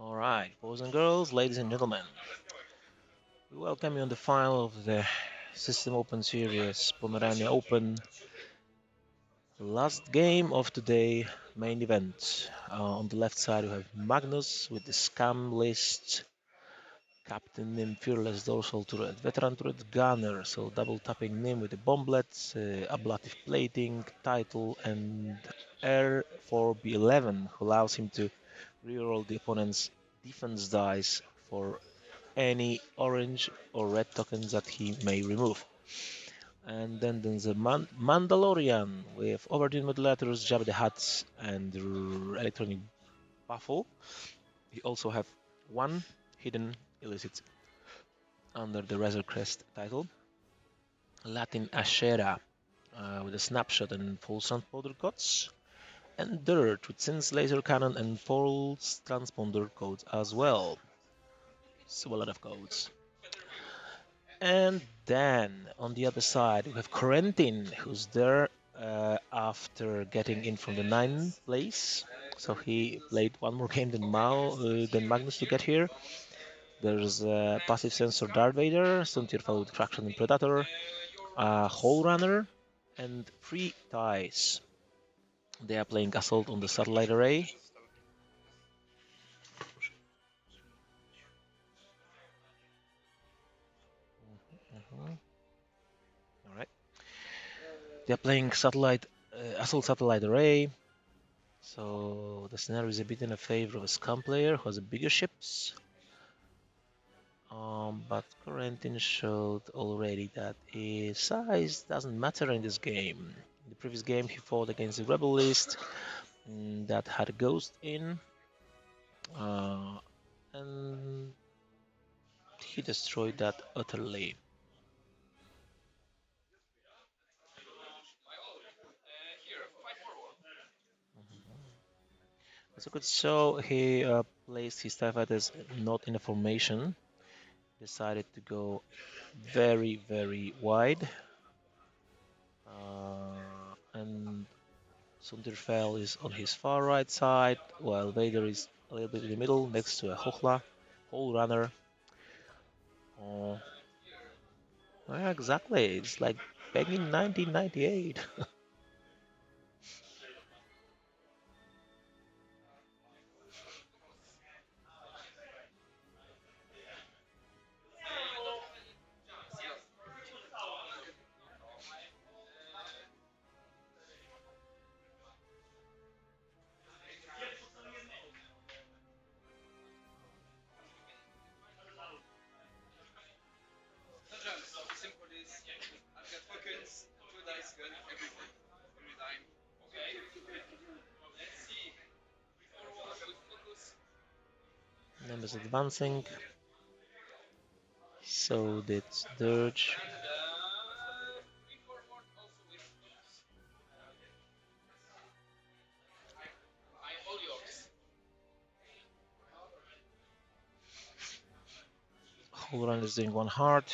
Alright, boys and girls, ladies and gentlemen, we welcome you on the final of the System Open series, Pomerania Open. Last game of today, main event. On the left side, we have Magnus with the Scum list, Captain Nim Fearless Dorsal Turret, Veteran Turret Gunner, so double tapping Nim with the bomblets, ablative plating, title, and R4B11, who allows him to reroll the opponent's defense dice for any orange or red tokens that he may remove. And then there's a Mandalorian with Overdue Modulators, Jabba the Hutt, and Electronic Baffle. He also have one hidden illicit under the Razor Crest title. Latin Ashera with a snapshot and full sound powder codes. And Dirt with Sin's Laser Cannon and Pulse Transponder codes as well. So a lot of codes. And then on the other side, we have Corentin, who's there after getting in from the 9th place. So he played one more game than Magnus to get here. There's Passive Sensor Darth Vader, Stuntier followed Traction and Predator, Hole Runner, and 3 ties. They are playing Assault on the Satellite Array. All right. They are playing Assault Satellite Array. So the scenario is a bit in a favor of a Scum player who has bigger ships. But Corentin showed already that his size doesn't matter in this game. In the previous game he fought against the Rebel list that had a Ghost in. And he destroyed that utterly. As you could show, he placed his TIE fighters not in a formation. Decided to go very, very wide. And Sundirfell is on his far right side, while Vader is a little bit in the middle next to a Hochla, Hole Runner. Yeah, exactly, it's like back in 1998. Numbers advancing. So did Dirge. Hole Runner is doing one hard,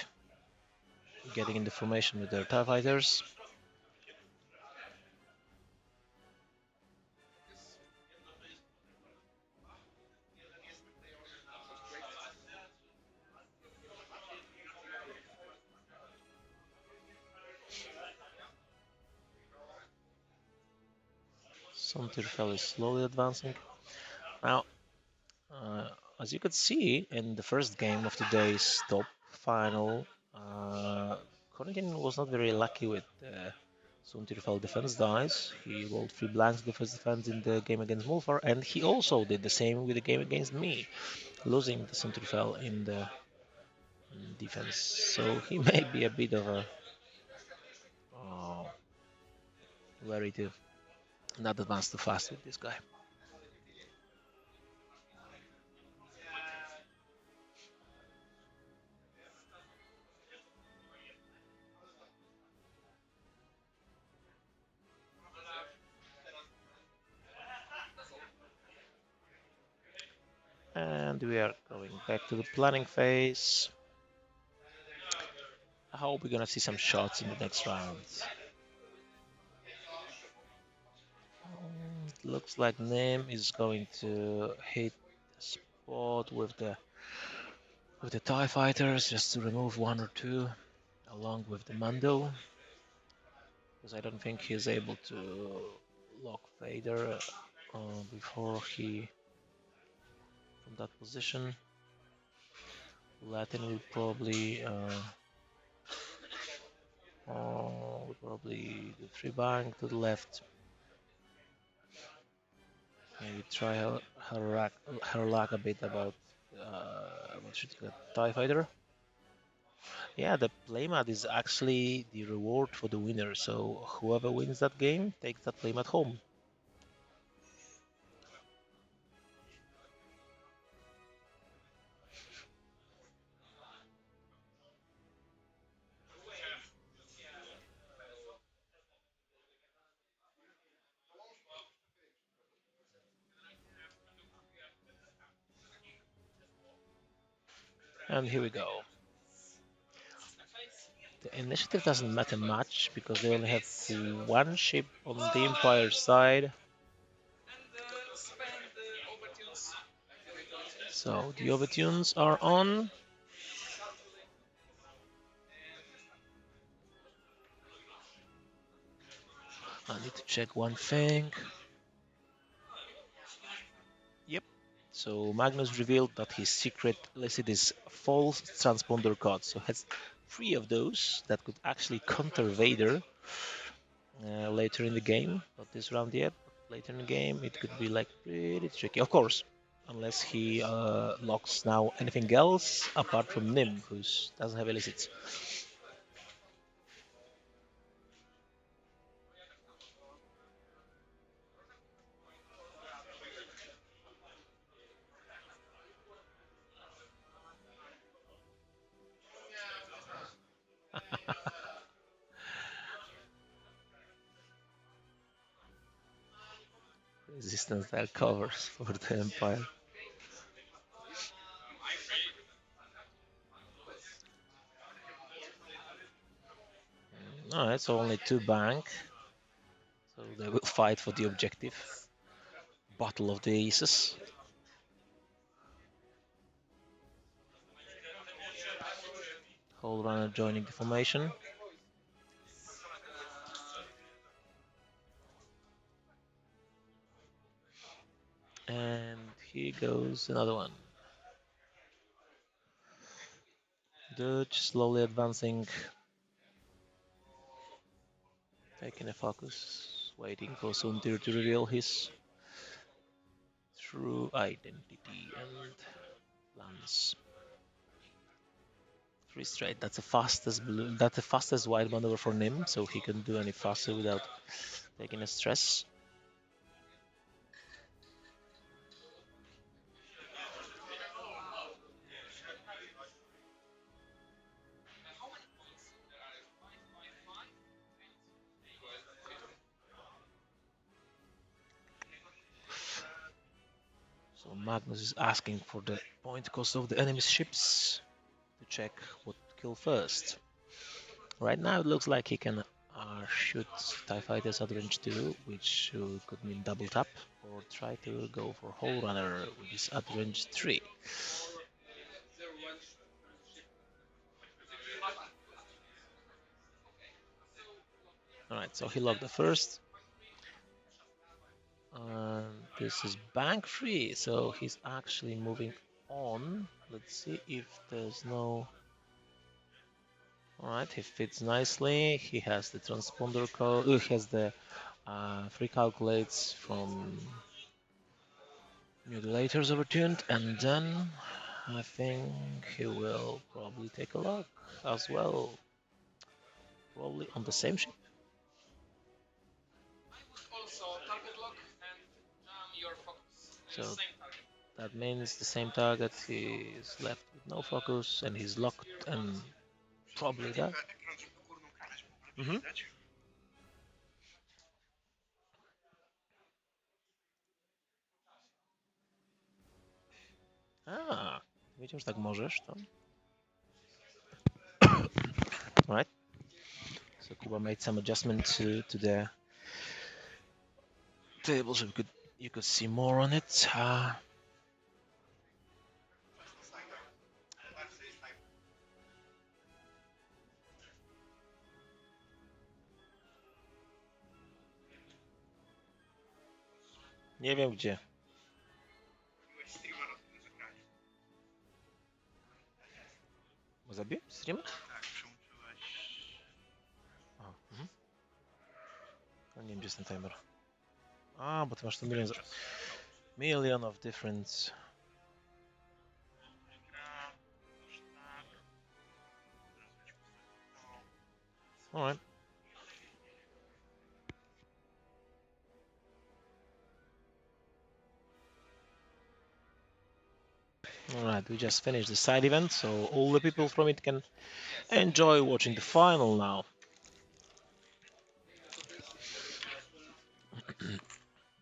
getting in the formation with their TIE fighters. Sundirfell is slowly advancing. Now, as you could see in the first game of today's top final, Corentin was not very lucky with Sundirfell defense dice. He rolled 3 blanks defense in the game against Mulfar, and he also did the same with the game against me, losing the Sundirfell in the defense. So he may be a bit of a wary to not advance too fast with this guy. And we are going back to the planning phase. I hope we're gonna see some shots in the next round. Looks like Nim is going to hit squad with the TIE fighters just to remove one or two, along with the mantle, because I don't think he's able to lock Vader before he from that position. Latin will probably do 3 bank to the left. Maybe try her luck a bit about what should get TIE fighter. Yeah, the playmat is actually the reward for the winner. So whoever wins that game takes that playmat home. And here we go. The initiative doesn't matter much because they only have one ship on the Empire side. So the overtunes are on. I need to check one thing. Yep. So Magnus revealed that his secret listed is false transponder code. So has 3 of those that could actually counter Vader later in the game. Not this round yet, but later in the game it could be like pretty tricky. Of course, unless he locks now anything else apart from Nim, who doesn't have illicits. Resistance there covers for the Empire. Alright, so only 2 bank. So they will fight for the objective. Battle of the Aces. Whole runner joining the formation. And here goes another one. Dutch slowly advancing. Taking a focus. Waiting for Suntir to reveal his true identity and plans. 3 straight. That's the fastest blue. That's the fastest wide maneuver for Nim, so he can do any faster without taking a stress. So Magnus is asking for the point cost of the enemy's ships to check what to kill first. Right now it looks like he can shoot TIE Fighters at range 2, which could mean double tap, or try to go for Hull Runner, which is at range 3. Alright, so he locked the first. And this is bank free, so he's actually moving on. Let's see if there's no... Alright, he fits nicely. He has the transponder code. He has the free calculates from Mutilators overtuned, and then I think he will probably take a look as well. Probably on the same ship. So that means the same target. He is left with no focus, and he's locked, and probably that. A, wiedział, że tak możesz, to. Alright. So Kuba made some adjustment to the table so you could see more on it. Nie wiem gdzie. Zabiję stream? Aha, No nie wiem gdzie jest ten timer. A, bo ty masz tu million of different. Alright. Alright, we just finished the side event, so all the people from it can enjoy watching the final now.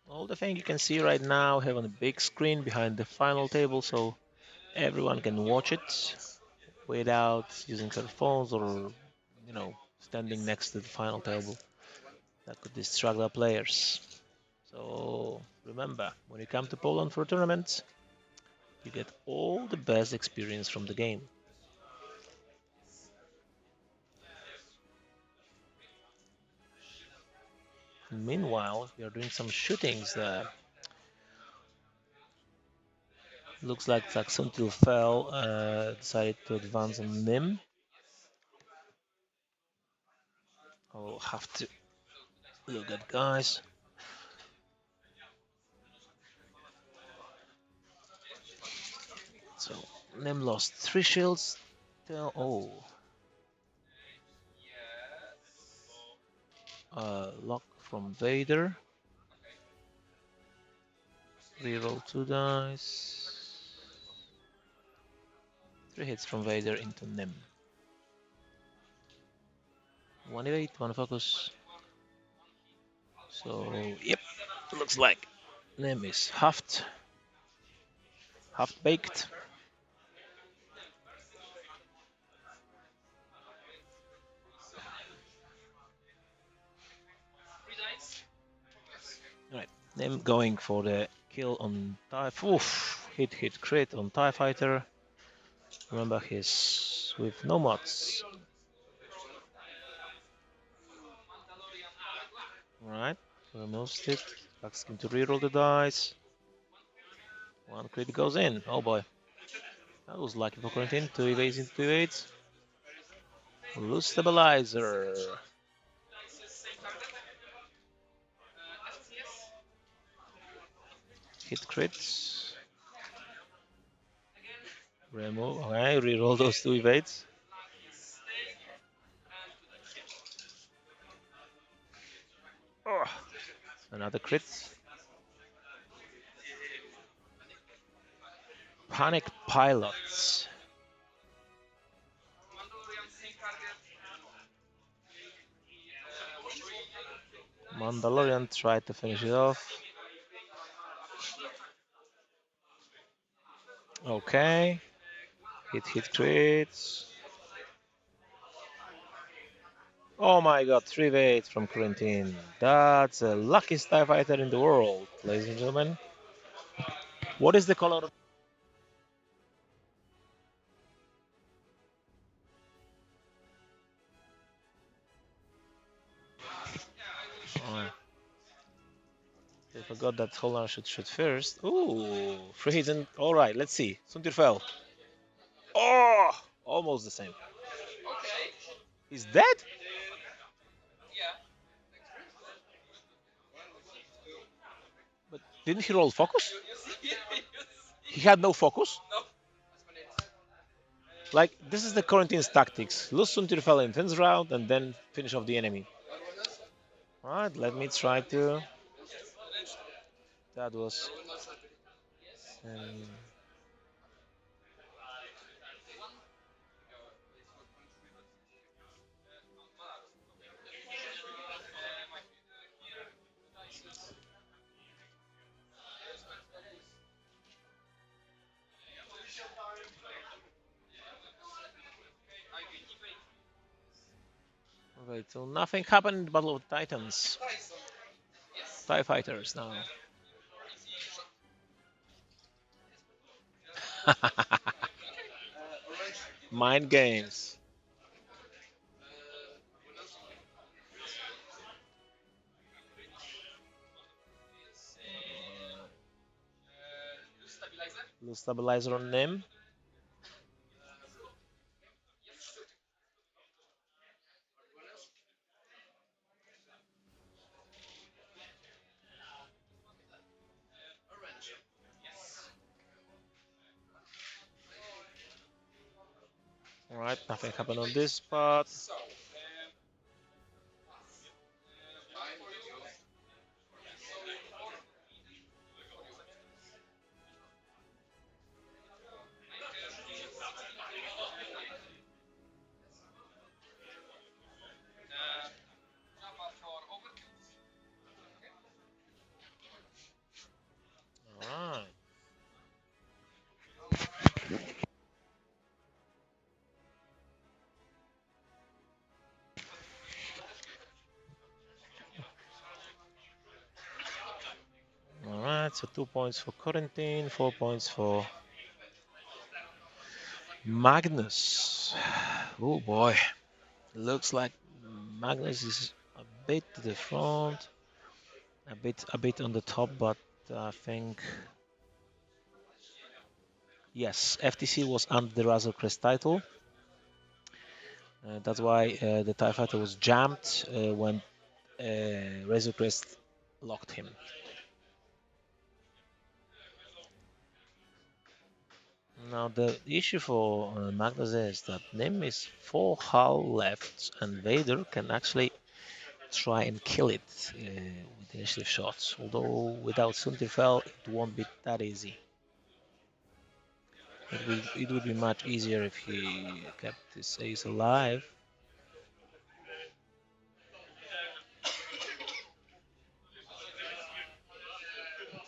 All the thing you can see right now have on a big screen behind the final table, so everyone can watch it without using their phones or, standing next to the final table. That could distract the players. So remember, when you come to Poland for a tournament, you get all the best experience from the game. Meanwhile, we are doing some shootings there. Looks like Saxontil fell, decided to advance on Nim. I'll have to look at guys. So Nim lost 3 shields. Oh. Lock from Vader. Reroll 2 dice. 3 hits from Vader into Nim. 1 evade, 1 focus. So, yep, looks like Nim is half baked. Alright, Nim going for the kill on TIE. Oof, hit crit on TIE Fighter. Remember, he's with no mods. Alright, removes it. Asks him to reroll the dice. 1 crit goes in. Oh boy. That was lucky for Corentin. 2 evades into 2 evades. Loose stabilizer. Hit crits. Remove. Okay, reroll those 2 evades. Oh, another crit. Panic pilots. Mandalorian tried to finish it off. Okay. Hit crits. Oh my god, 3 evades from Corentin. That's the luckiest TIE fighter in the world, ladies and gentlemen. What is the color of I forgot that Holland should shoot first. Ooh, free hidden. All right, let's see. Suntir fell. Oh, almost the same. He's dead? But didn't he roll focus? He had no focus? Like, this is the Corentin's tactics. Lose Suntir fell in 10th round and then finish off the enemy. Alright, let me try to... That was... Okay, so nothing happened in the Battle of the Titans. TIE fighters now. Mind games. Loose stabilizer on Nim. Alright, nothing happened on this spot. Alright. Alright, so 2 points for Corentin, 4 points for Magnus. Oh boy. Looks like Magnus is a bit to the front, a bit on the top, but I think yes, FTC was under the Razor Crest title. That's why the TIE Fighter was jammed when Razor Crest locked him. Now the issue for Magnus is that Nim is 4 hull left, and Vader can actually try and kill it with initiative shots. Although without Sunterfell, it won't be that easy. It would be much easier if he kept his ace alive.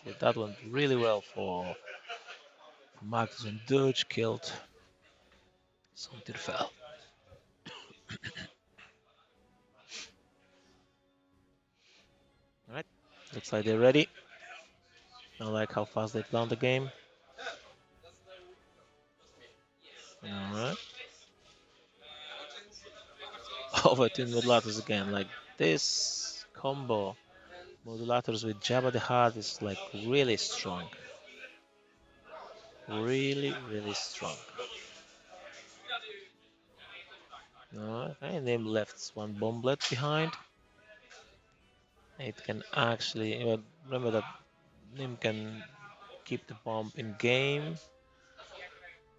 But that went really well for Magnus, and Dutch killed Sunterfell. Alright, looks like they're ready. I like how fast they planned the game. Alright. Over to modulators again. Like this combo, modulators with Jabba the Hutt is like really strong. Really, really strong. Okay, Nim left one bomblet behind. It can actually, remember that Nim can keep the bomb in game,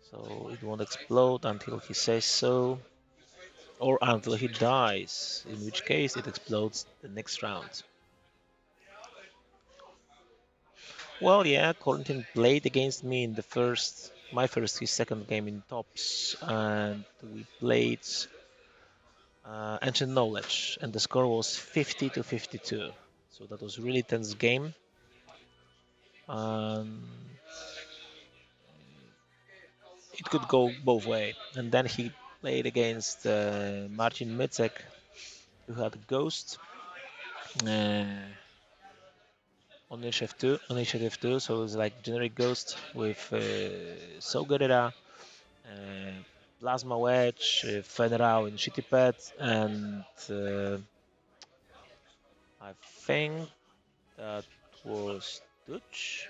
so it won't explode until he says so, or until he dies, in which case it explodes the next round. Well, yeah, Corentin played against me in his second game in tops, and we played Ancient Knowledge, and the score was 50 to 52. So that was really tense game. Um, it could go both way. And then he played against Marcin Micek, who had Ghost uh, on initiative 2. So it was like generic Ghost with So Guerrera, uh, Plasma Wedge, Fenrau in Shitty Pet, and I think that was Dutch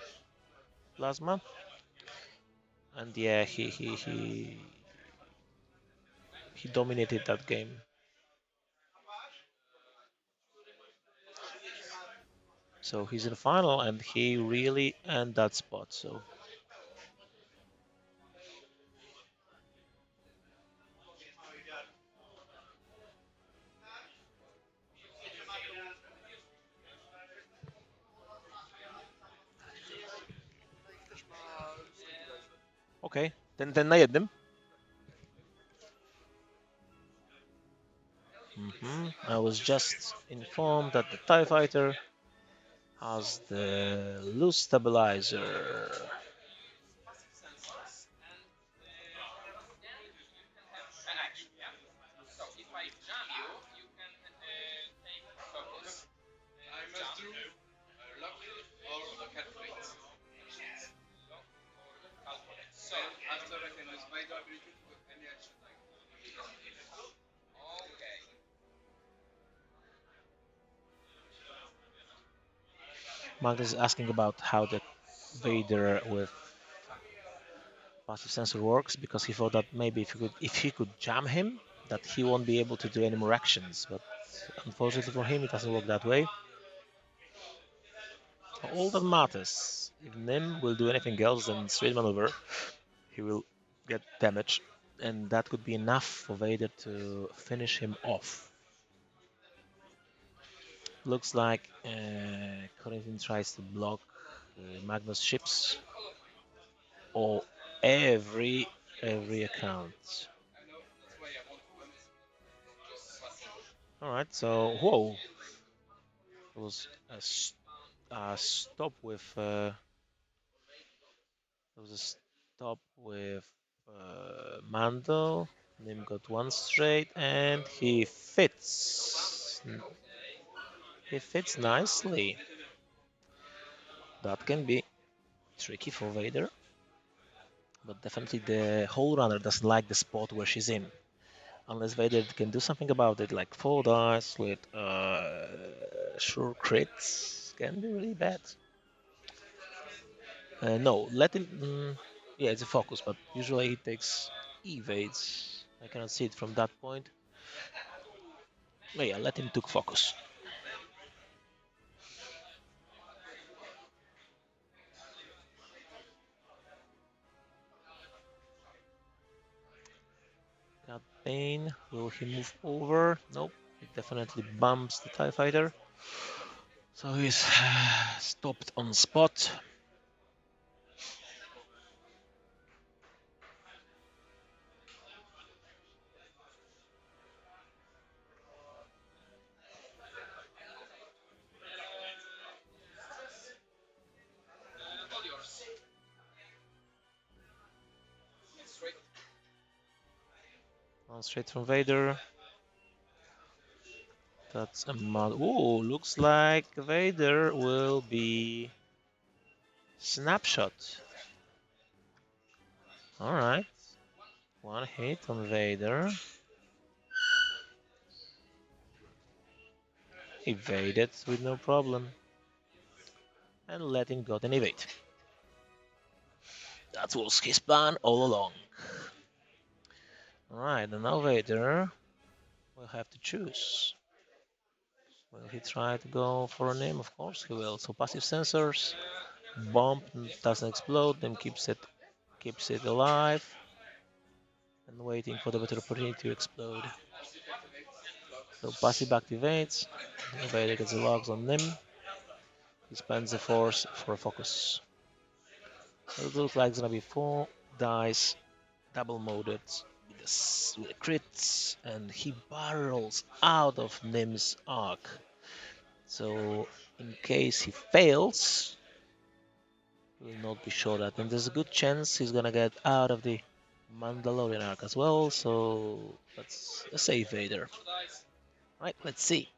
Plasma. And yeah, he dominated that game. So he's in the final, and he really earned that spot. So okay, then na jednym. I was just informed that the TIE Fighter has the loose stabilizer. Magnus is asking about how the Vader with passive sensor works because he thought that maybe if he could jam him, that he won't be able to do any more actions. But unfortunately for him, it doesn't work that way. All that matters, if Nim will do anything else than straight maneuver, he will get damage, and that could be enough for Vader to finish him off. Looks like Corentin tries to block Magnus ships or every account. All right, so whoa, it was a stop with there was a stop with Mantle. Nim got one straight, and he fits. He fits nicely. That can be tricky for Vader, but definitely the whole runner doesn't like the spot where she's in. Unless Vader can do something about it, like 4 dice with sure crits, can be really bad. No, let him. Yeah, it's a focus, but usually he takes evades. I cannot see it from that point. But yeah, let him took focus. Got Bane. Will he move over? Nope. It definitely bumps the TIE fighter. So he's stopped on spot. One straight from Vader. That's a mod. Ooh, looks like Vader will be snapshot. All right, one hit on Vader. Evaded with no problem, and let him go and evade. That was his plan all along. All right, and now Vader will have to choose. Will he try to go for a name? Of course he will. So passive sensors, bomb doesn't explode, then keeps it alive, and waiting for the better opportunity to explode. So passive activates. Vader gets the logs on them. He spends the force for a focus. So it looks like it's gonna be 4 dice, double moded with the crits, and he barrels out of Nim's arc. So in case he fails, he will not be shot at, and there's a good chance he's gonna get out of the Mandalorian arc as well. So that's a safe Vader. Right, let's see.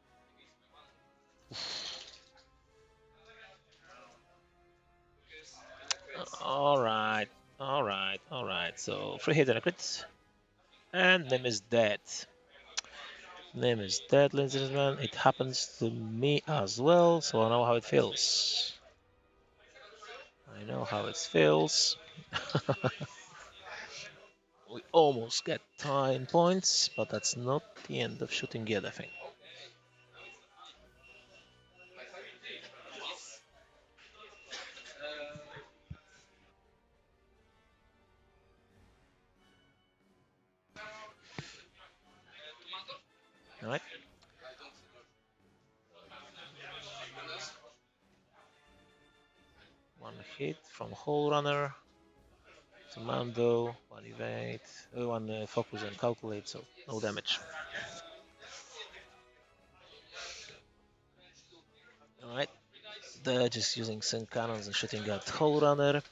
All right, all right, all right. So 3 hit and a crit, and Nim is dead. Nim is dead, ladies and gentlemen. It happens to me as well, so I know how it feels. I know how it feels. We almost get 10 points, but that's not the end of shooting yet, I think. All right. One hit from Hole Runner to Mando, one evade, one focus and calculate, so no damage. All right. They're just using sync cannons and shooting at Hole Runner.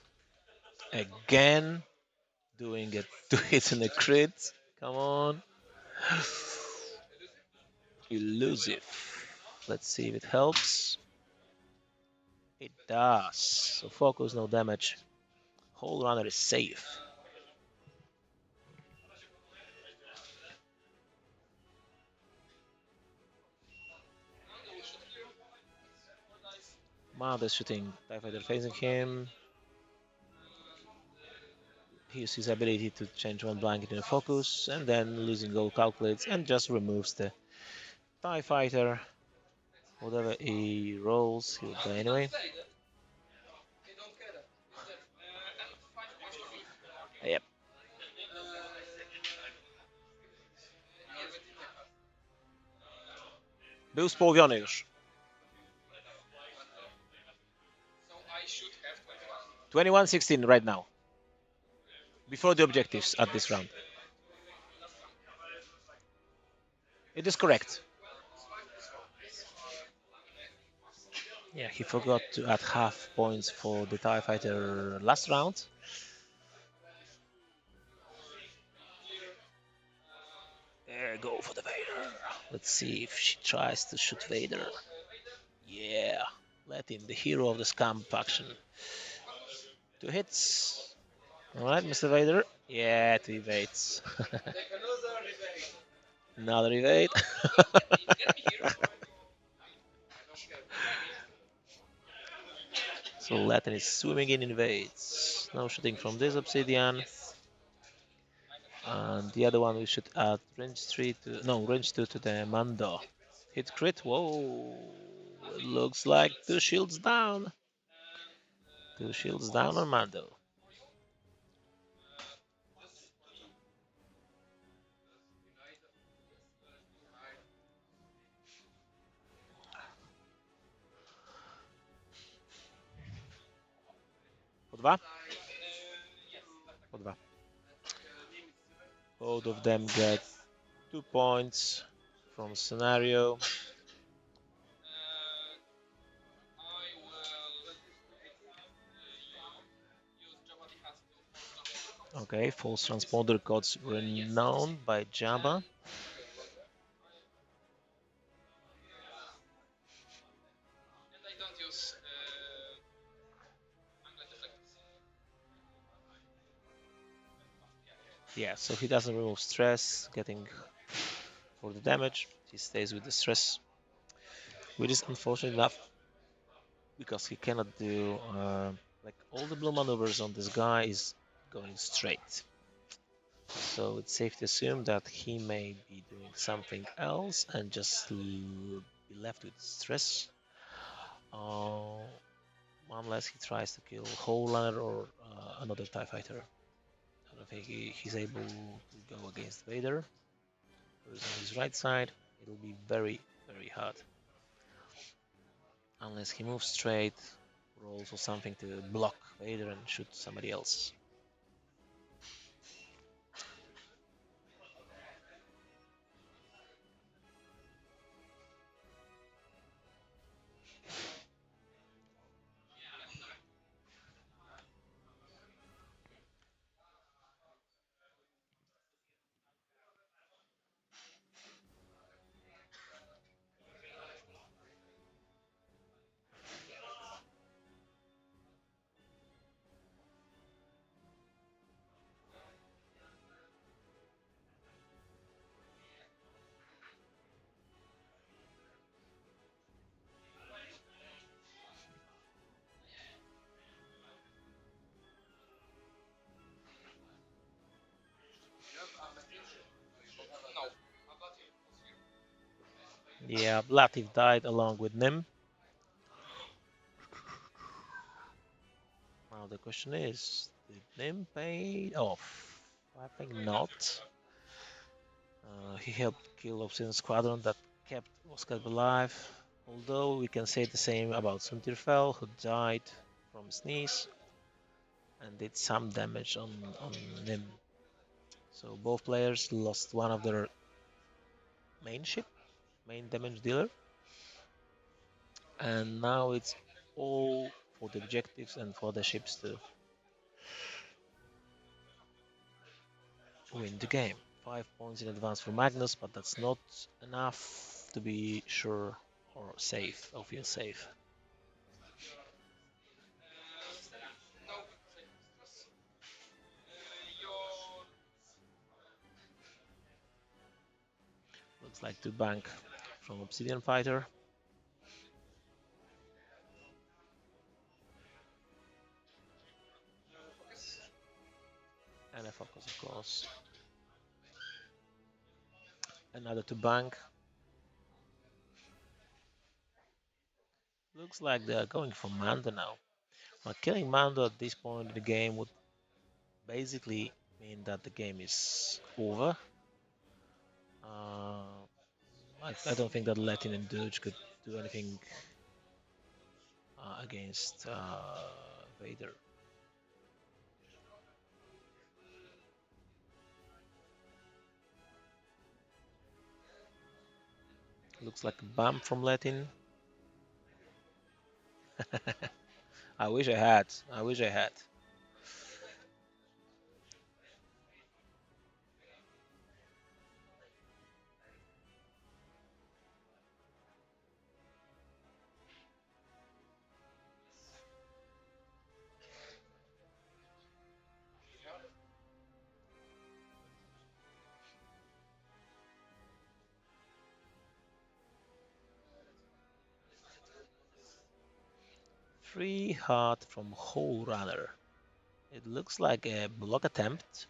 Again, doing it, do it in a crit. Come on. Elusive. Let's see if it helps. It does. So focus, no damage. Hole Runner is safe. Mount is shooting TIE Fighter facing him. Here's his ability to change one blanket in a focus, and then losing goal calculates and just removes the TIE Fighter. Whatever he rolls, he'll die anyway. Yep. Był społowiony już. 21-16 right now. Before the objectives at this round. It is correct. Yeah, he forgot to add half points for the TIE Fighter last round. Go for the Vader. Let's see if she tries to shoot Vader. Yeah, let in the hero of the Scum faction. 2 hits. Alright, Mr. Vader. Yeah, 2 evades. Another evade. So Latin is swimming in invades. No shooting from this obsidian. And the other one we should add range 3 to range 2 to the Mando. Hit crit. Whoa. It looks like 2 shields down. 2 shields down on Mando. Po 2. Po 2. Both of them get 2 points from scenario. Okay, false transponder codes renowned by Jabba. Yeah, so he doesn't remove stress, getting for the damage. He stays with the stress, which is unfortunate enough because he cannot do like all the blue maneuvers on this guy is going straight. So it's safe to assume that he may be doing something else and just be left with stress. Unless he tries to kill Howlander or another TIE Fighter. I don't think he's able to go against Vader. Who's on his right side. It'll be very, very hard. Unless he moves straight, rolls or something to block Vader and shoot somebody else. Yeah, Latif died along with Nim. Now the question is, did Nim pay off? I think not. He helped kill Obsidian Squadron that kept Voskalp alive. Although we can say the same about Suntirfell, who died from his knees and did some damage on Nim. So both players lost one of their main ship, main damage dealer. And now it's all for the objectives and for the ships to win the game. 5 points in advance for Magnus, but that's not enough to be sure or safe, or feel safe. Looks like 2 bank from Obsidian Fighter. focus, of course. Another to bank. Looks like they are going for Mando now. Well, killing Mando at this point in the game would basically mean that the game is over. I don't think that Latin and Doge could do anything against Vader. Looks like a bump from Latin. I wish I had. I wish I had. Free heart from Hole Runner. It looks like a block attempt.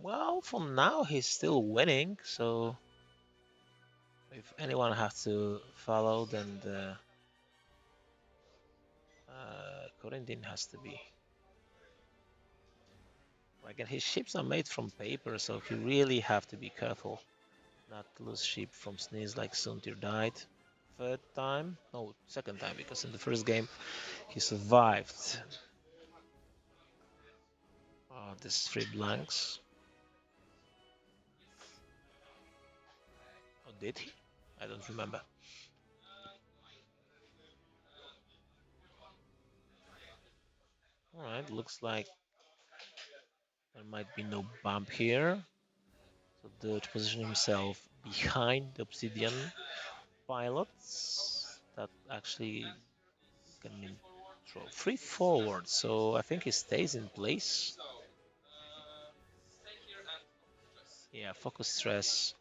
Well, for now he's still winning, so if anyone has to follow, then the Corentin has to be. Like, and his ships are made from paper, so you really have to be careful not to lose ship from sneeze like Suntir died. Third time? No, second time, because in the first game he survived. This 3 blanks. Or did he? I don't remember. Alright, looks like there might be no bump here. So Dirge position himself behind the Obsidian pilots. That actually can mean throw 3 forward. So I think he stays in place. Yeah, focus stress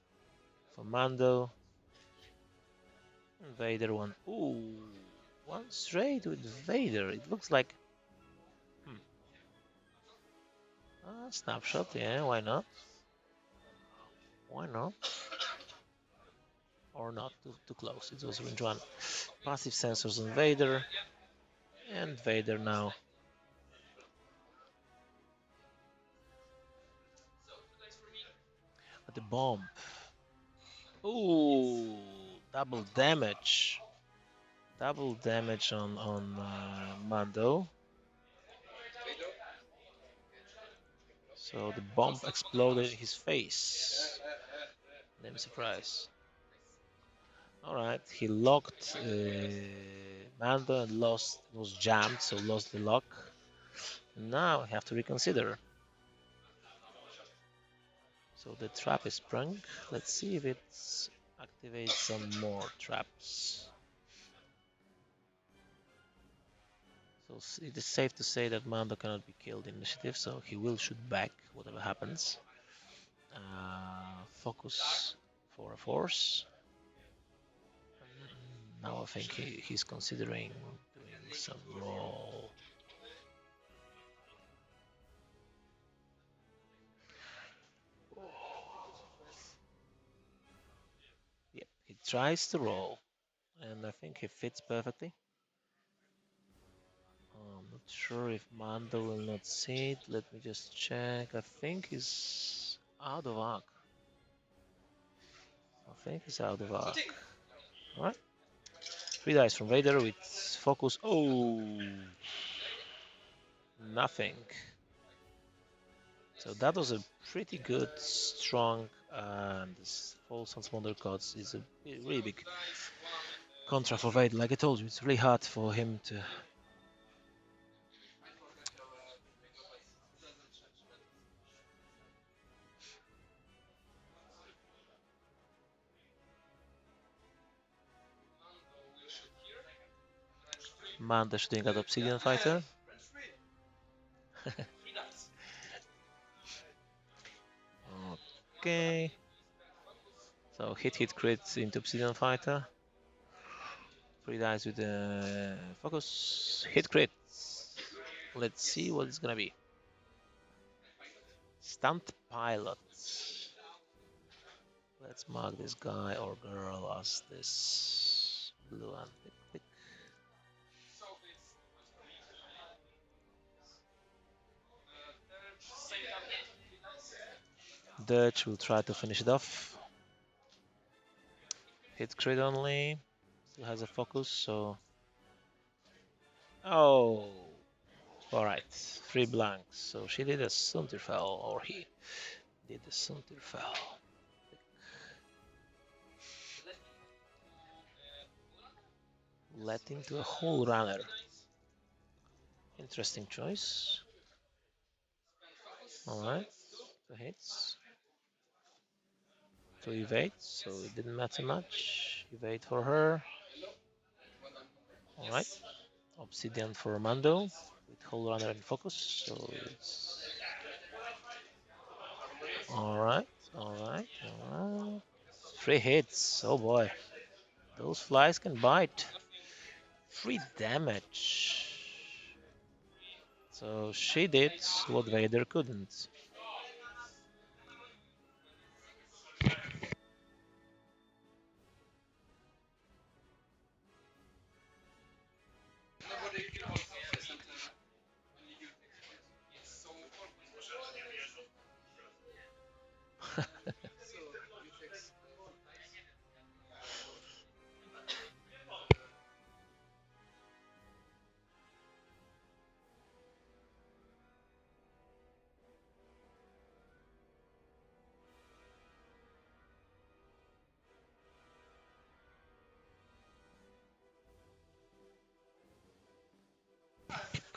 for Mando. Vader one. Ooh, one straight with Vader. It looks like snapshot. Yeah, why not? Why not? Or not too close. It was range one. Passive sensors on Vader, and Vader now. At the bomb. Ooh, double damage. Double damage on Mando. So the bomb exploded in his face. Name surprise. Alright, he locked Mando and was jammed, so lost the lock. Now I have to reconsider. So the trap is sprung. Let's see if it activates some more traps. So it is safe to say that Mando cannot be killed in initiative, so he will shoot back whatever happens. Focus for a force. Now I think he's considering doing some roll. Yep, he tries to roll, and I think he fits perfectly. I'm not sure if Mando will not see it. Let me just check. I think he's out of arc. I think he's out of arc. Alright. 3 dice from Vader with focus. Oh, nothing. So that was a pretty good, strong, and this false transponder cuts is a really big contra for Vader. Like I told you, it's really hard for him to. Manda shooting at Obsidian Fighter. Okay. So hit crit into Obsidian Fighter. 3 dice with the focus. Hit crit. Let's see what it's gonna be. Stunt pilot. Let's mark this guy or girl as this blue and tick. Dutch will try to finish it off. Hit crit only. Still has a focus, so. Oh! Alright, 3 blanks. So she did a Sunterfell, or he did a Sunterfell. Led into a whole runner. Interesting choice. Alright, 2 hits. To evade, so it didn't matter much. Evade for her. Alright. Obsidian for Armando with whole runner and focus. So it's alright, alright, alright. 3 hits. Oh boy. Those flies can bite. 3 damage. So she did what Vader couldn't.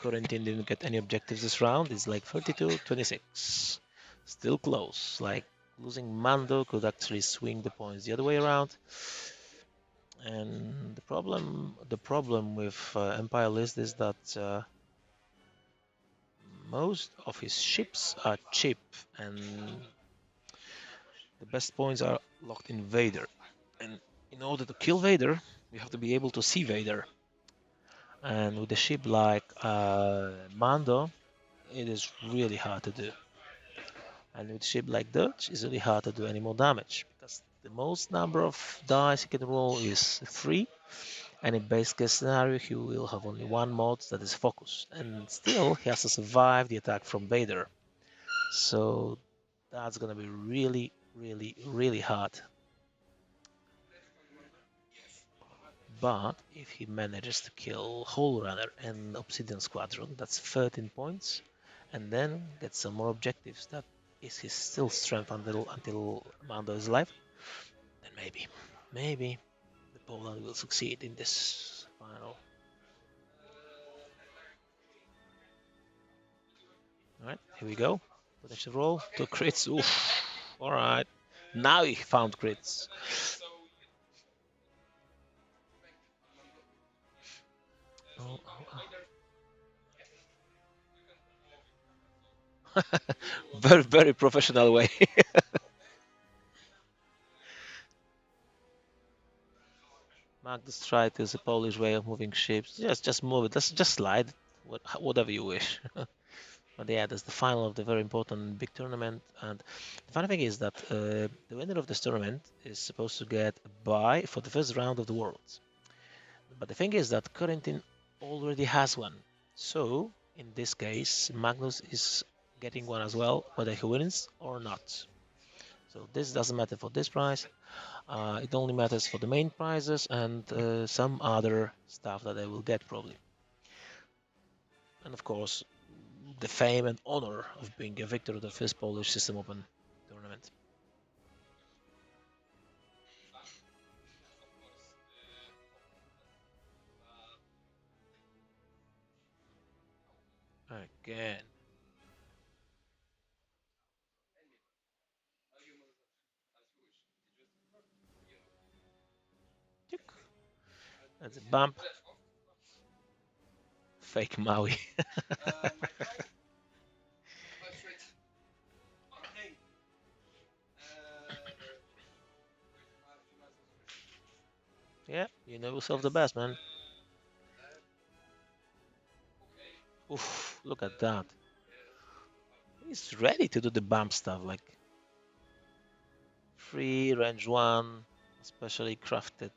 Corentin didn't get any objectives this round. It's like 32-26. Still close. Like losing Mando could actually swing the points the other way around. And the problem with Empire List is that most of his ships are cheap, and the best points are locked in Vader. And in order to kill Vader, you have to be able to see Vader. And with a ship like Mando, it is really hard to do. And with a ship like Dutch, it's really hard to do any more damage because the most number of dice he can roll is 3. And in base case scenario, he will have only 1 mod that is focus, and still he has to survive the attack from Vader. So that's gonna be really, really, really hard. But if he manages to kill Hole Runner and Obsidian Squadron, that's 13 points, and then get some more objectives. That is his still strength until Mando is alive. Then maybe the Poland will succeed in this final. Alright, here we go. Potential roll. 2 crits. Oof. Alright. Now he found crits. Oh, oh, oh. Very, very professional way. Magnus tried to use a Polish way of moving ships. Just move it. Just slide. Whatever you wish. But yeah, that's the final of the very important big tournament. And the funny thing is that the winner of this tournament is supposed to get a bye for the first round of the Worlds. But the thing is that Corentin already has one. So in this case, Magnus is getting one as well, whether he wins or not. So this doesn't matter for this prize. It only matters for the main prizes and some other stuff that they will get probably. And of course, the fame and honor of being a victor of the first Polish System Open tournament. Again. That's a bump. Fake Maui. Yeah, you know yourself the best, man. Oof. Look at that. He's ready to do the bump stuff, like free range 1, specially crafted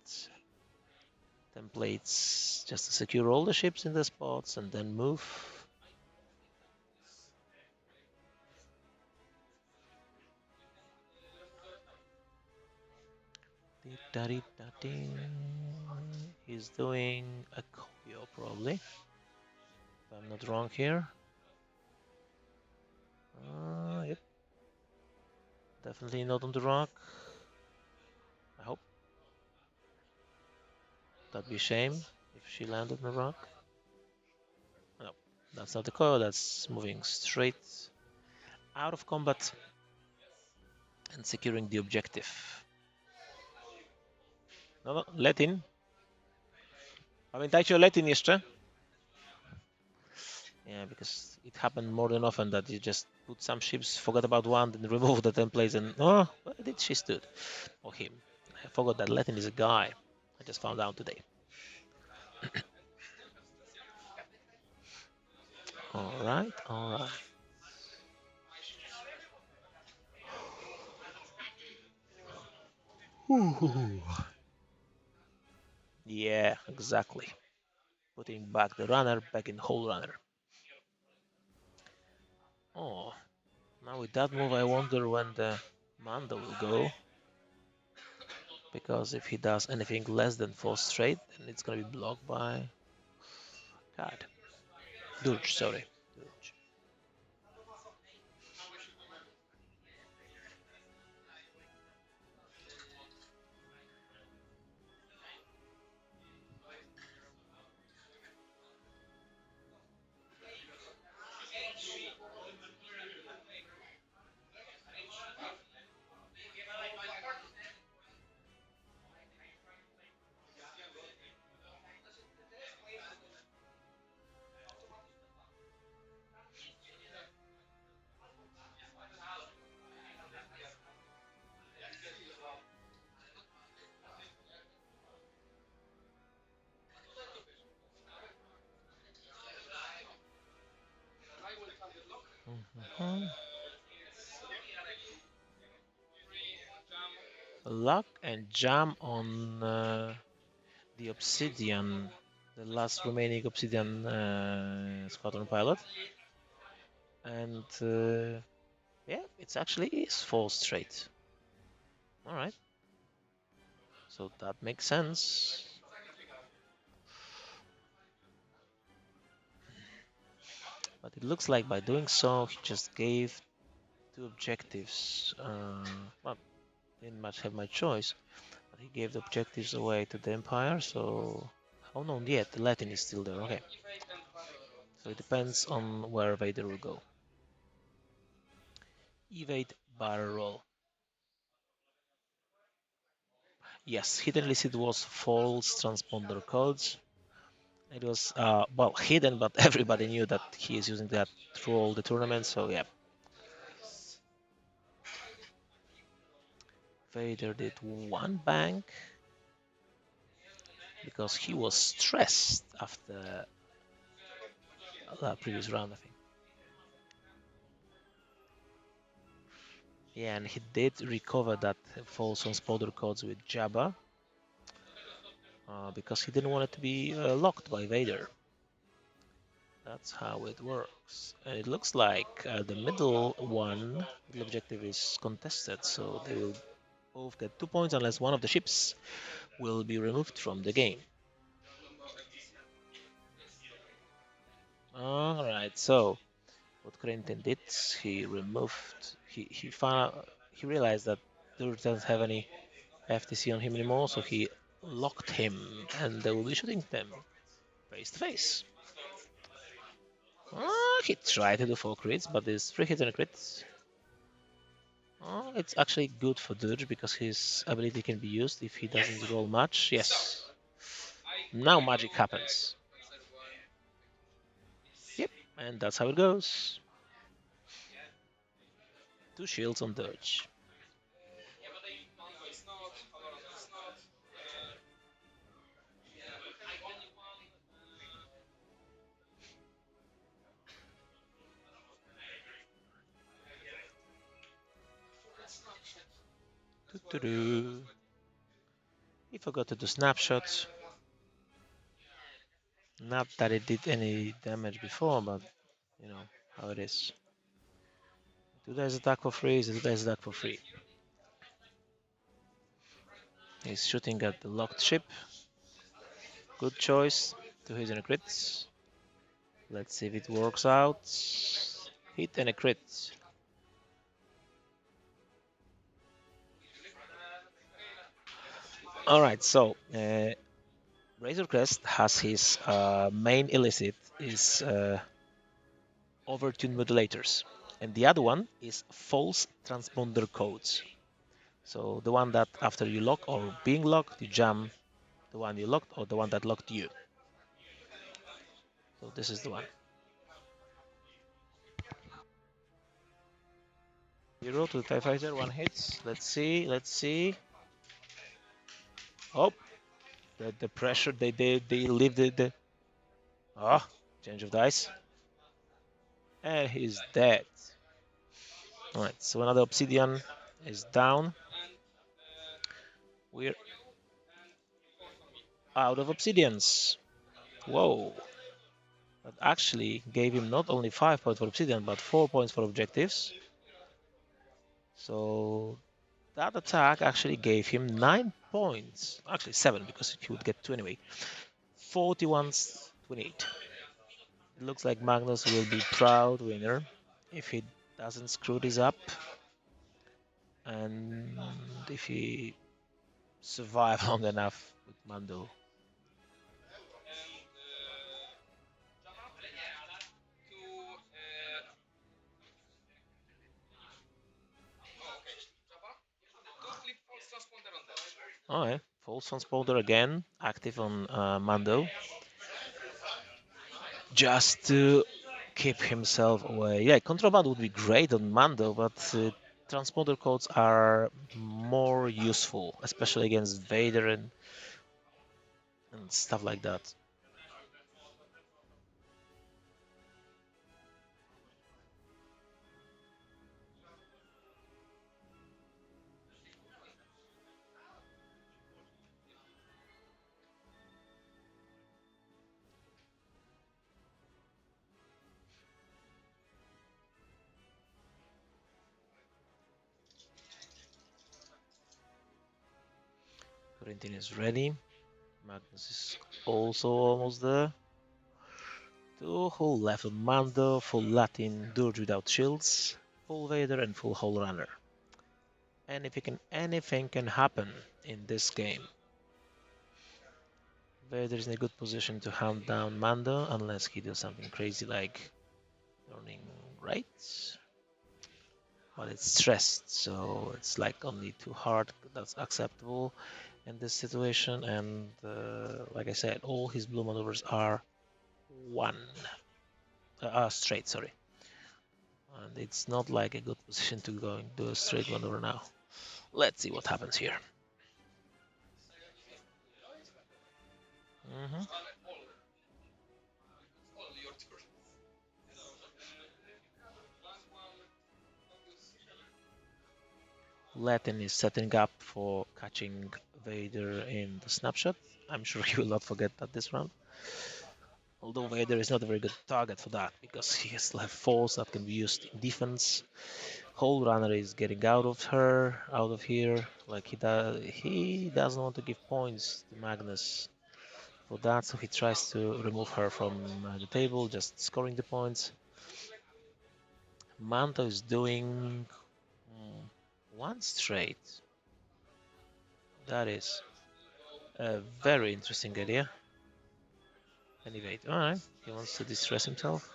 templates just to secure all the ships in the spots and then move. He's doing a Koyo probably, if I'm not wrong here. Yep. Definitely not on the rock. I hope. That'd be a shame if she landed on the rock. No, that's not the Koyo, that's moving straight out of combat and securing the objective. No, let in. Pamiętajcie o let in jeszcze. Yeah, because it happened more than often that you just put some ships, forgot about one, then remove the templates, and oh, where did she stood? Or him. I forgot that Latin is a guy. I just found out today. All right, all right. Ooh. Yeah, exactly. Putting back the runner back in whole runner. Oh, now with that move, I wonder when the Mando will go. Because if he does anything less than 4 straight, then it's gonna be blocked by God. Durge, sorry. Durge. Mhm. Lock and jam on the Obsidian, the last remaining Obsidian Squadron pilot. And yeah, it's actually is 4 straight. Alright. So that makes sense. But it looks like by doing so, he just gave 2 objectives. Well, didn't much have my choice. But he gave the objectives away to the Empire, so... Oh no, yet the Latin is still there, okay. So it depends on where Vader will go. Evade barrel roll. Yes, hidden listed was false transponder codes. It was, well, hidden, but everybody knew that he is using that through all the tournaments, so yeah. Vader did 1 bank because he was stressed after the previous round, I think. Yeah, and he did recover that false transponder codes with Jabba because he didn't want it to be locked by Vader. That's how it works. And it looks like the middle one, the objective is contested, so they will both get 2 points unless one of the ships will be removed from the game. Alright, so what Corentin did, he removed, he found out, he realized that Dur doesn't have any FTC on him anymore, so he locked him and they will be shooting them face to face. He tried to do 4 crits, but there's 3 hits and a crit. It's actually good for Durge because his ability can be used if he doesn't roll much. Yes. Now magic happens. Yep, and that's how it goes. 2 shields on Durge. Doo-doo. He forgot to do snapshots. Not that it did any damage before, but you know how it is. Two dice attack for free is two dice attack for free. He's shooting at the locked ship. Good choice. Two hits and a crit. Let's see if it works out. Hit and a crit. Alright, so Razor Crest has his main illicit is overtuned modulators, and the other one is false transponder codes. So the one that after you lock or being locked, you jam the one you locked or the one that locked you. So this is the one. Hero to the TIE Fighter, one hits. Let's see, let's see. Oh, the pressure, they leave the... Ah, change of dice. And he's dead. Alright, so another Obsidian is down. We're out of Obsidians. Whoa. That actually gave him not only 5 points for Obsidian, but 4 points for objectives. So that attack actually gave him 9 points. Actually 7, because he would get 2 anyway. 41-28. It looks like Magnus will be proud winner if he doesn't screw this up. And if he survive long enough with Mando. Alright, false transponder again, active on Mando. Just to keep himself away. Yeah, contraband would be great on Mando, but transponder codes are more useful, especially against Vader and stuff like that. Corentin is ready. Magnus is also almost there. Two whole left on Mando, full Latin, Dirge without shields, full Vader and full Hull Runner. Anything can happen in this game. Vader is in a good position to hunt down Mando unless he does something crazy like learning right. But it's stressed, so it's like only too hard. That's acceptable in this situation. And like I said, all his blue maneuvers are straight. Sorry, and it's not like a good position to go and do a straight maneuver now. Let's see what happens here. Mm-hmm. Latin is setting up for catching Vader in the snapshot. I'm sure he will not forget that this round. Although Vader is not a very good target for that because he still have force that can be used in defense. Whole runner is getting out of here. Like he doesn't want to give points to Magnus for that, so he tries to remove her from the table, just scoring the points. Manto is doing one straight. That is a very interesting idea. Anyway, alright, he wants to distress himself.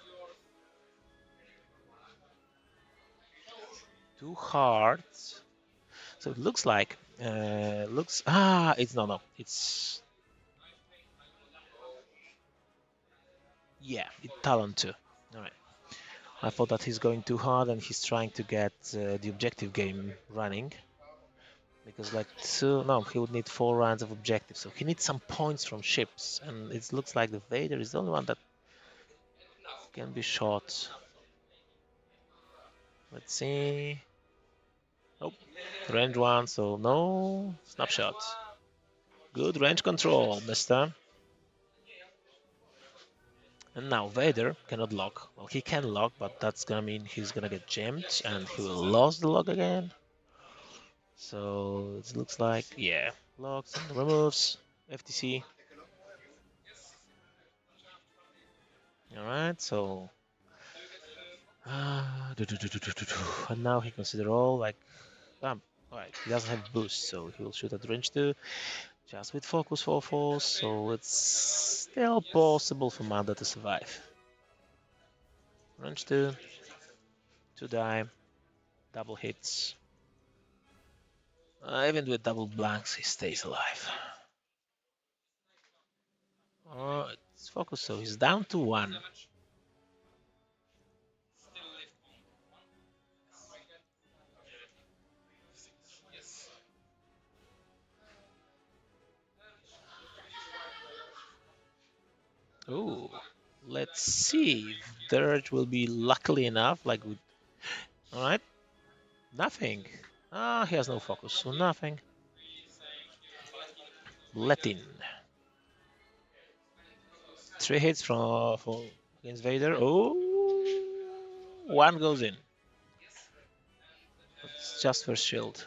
Too hard. So it looks like, it's no, it's, yeah, it's Talon too. Alright. I thought that he's going too hard and he's trying to get the objective game running. Because like he would need 4 rounds of objectives. So he needs some points from ships. And it looks like the Vader is the only one that can be shot. Let's see. Nope. Range 1, so no snapshot. Good range control, mister. And now Vader cannot lock. Well, he can lock, but that's gonna mean he's gonna get jammed and he will lose the lock again. So it looks like, yeah, locks and removes. FTC. Alright, so. And now he consider all like. Alright, he doesn't have boost, so he will shoot at range 2. Just with focus 4-4, so it's still possible for Manda to survive. Range 2. 2 die. Double hits. Even with double blanks, he stays alive. Oh, it's focus, so he's down to 1. Ooh, let's see if Dirge will be luckily enough. Like, all right, nothing. Ah, he has no focus, so nothing. Latin. 3 hits for against Vader. Oh, 1 goes in. It's just for shield.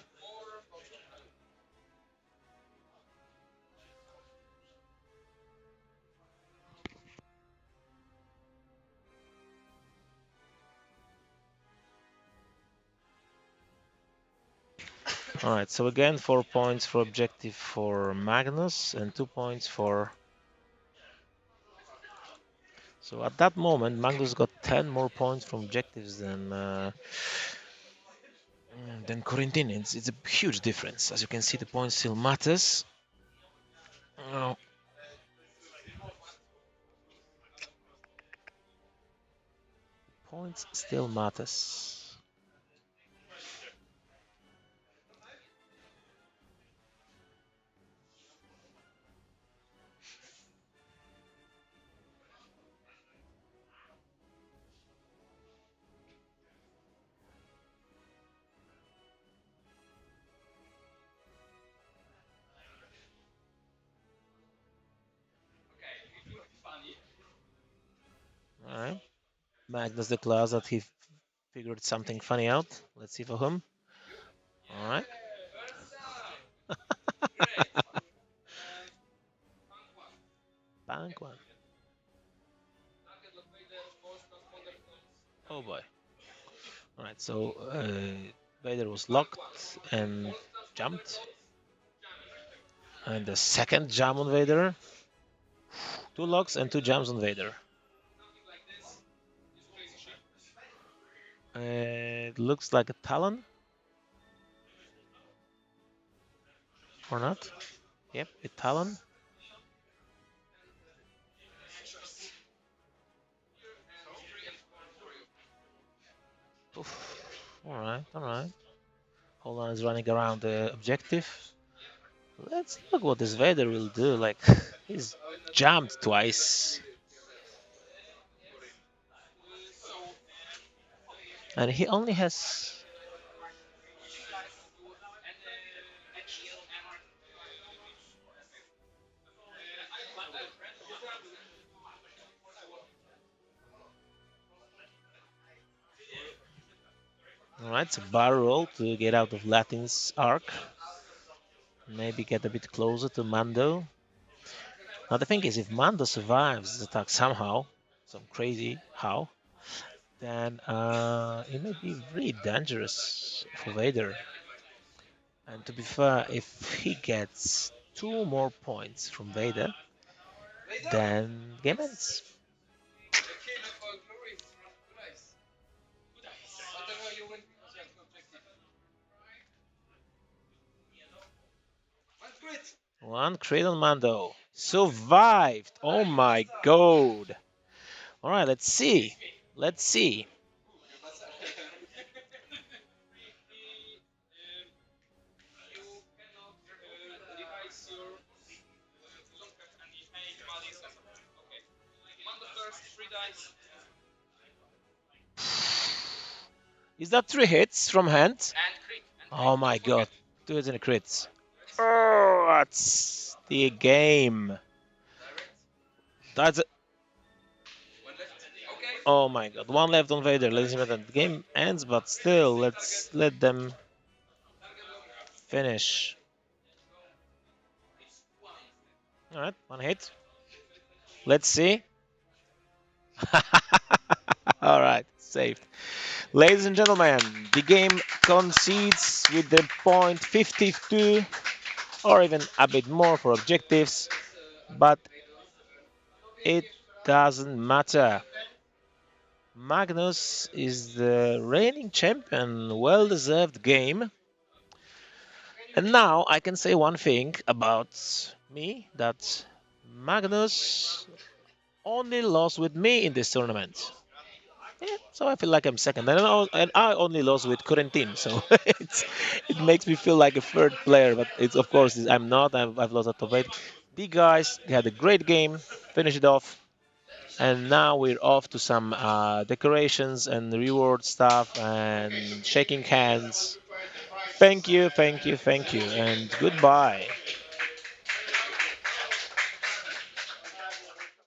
All right, so again, 4 points for objective for Magnus and 2 points for. So at that moment, Magnus got 10 more points from objectives than Corentin. It's a huge difference. As you can see, the point still matters. Oh. Points still matters. All right. Magnus declares that he figured something funny out. Let's see for whom. All right. Bank 1. Oh boy. All right. So Vader was locked and jumped. And the second jump on Vader. 2 locks and 2 jumps on Vader. It looks like a Talon. Or not? Yep, a Talon. Oof. All right, all right. Holland is running around the objective. Let's look what this Vader will do. Like, he's jumped twice. And he only has. Alright, so barrel roll to get out of Latin's arc. Maybe get a bit closer to Mando. Now the thing is, if Mando survives this attack somehow, some crazy how, then it may be really dangerous for Vader. And to be fair, if he gets 2 more points from Vader, then game ends. One crit on Mando. Survived! Oh my god! Alright, let's see. Let's see. Is that 3 hits from hand? Oh my god. Two hits and a crits. Oh, that's the game. That's it. Oh my god. One left on Vader, ladies and gentlemen. The game ends, but still, let's let them finish. Alright, one hit. Let's see. Alright, saved. Ladies and gentlemen, the game concedes with the point 52 or even a bit more for objectives, but it doesn't matter. Magnus is the reigning champion, well deserved game. And now I can say one thing about me that Magnus only lost with me in this tournament. Yeah, so I feel like I'm second, and I only lost with Corentin, so it makes me feel like a third player. But it's of course I'm not. I've lost at top eight. The guys they had a great game, finished it off, and now we're off to some decorations and reward stuff and shaking hands. Thank you, thank you, thank you, and goodbye.